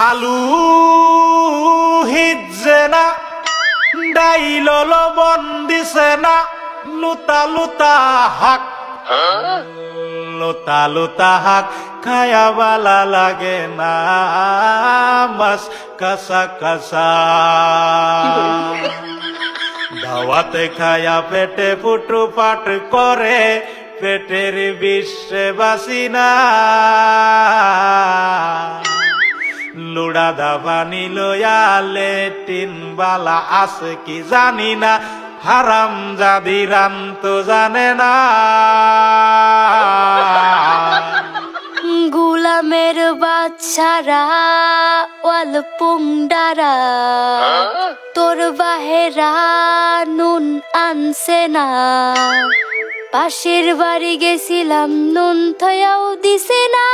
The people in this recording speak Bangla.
আলু হিজে না ডাইল লবণ দিছে না লুতা লুতা হাক লুতা লুতা হাক খায়া বালা লাগে না মাছ কাঁচা কাঁচা দাওয়াতে খায়া পেটে ফুটু পাট করে পেটের বিশ্বে বাসি না লুড়া দাবা নিলয়া লেটিন বালা আছে কি জানি না হারাম জাদি রান তো জানে না গুলামের বাচ্চারা ওয়াল পুংডারা তোর বাহেরা নুন আনছে না পাশের বাড়ি গেছিলাম নুন থয়াও দিছে না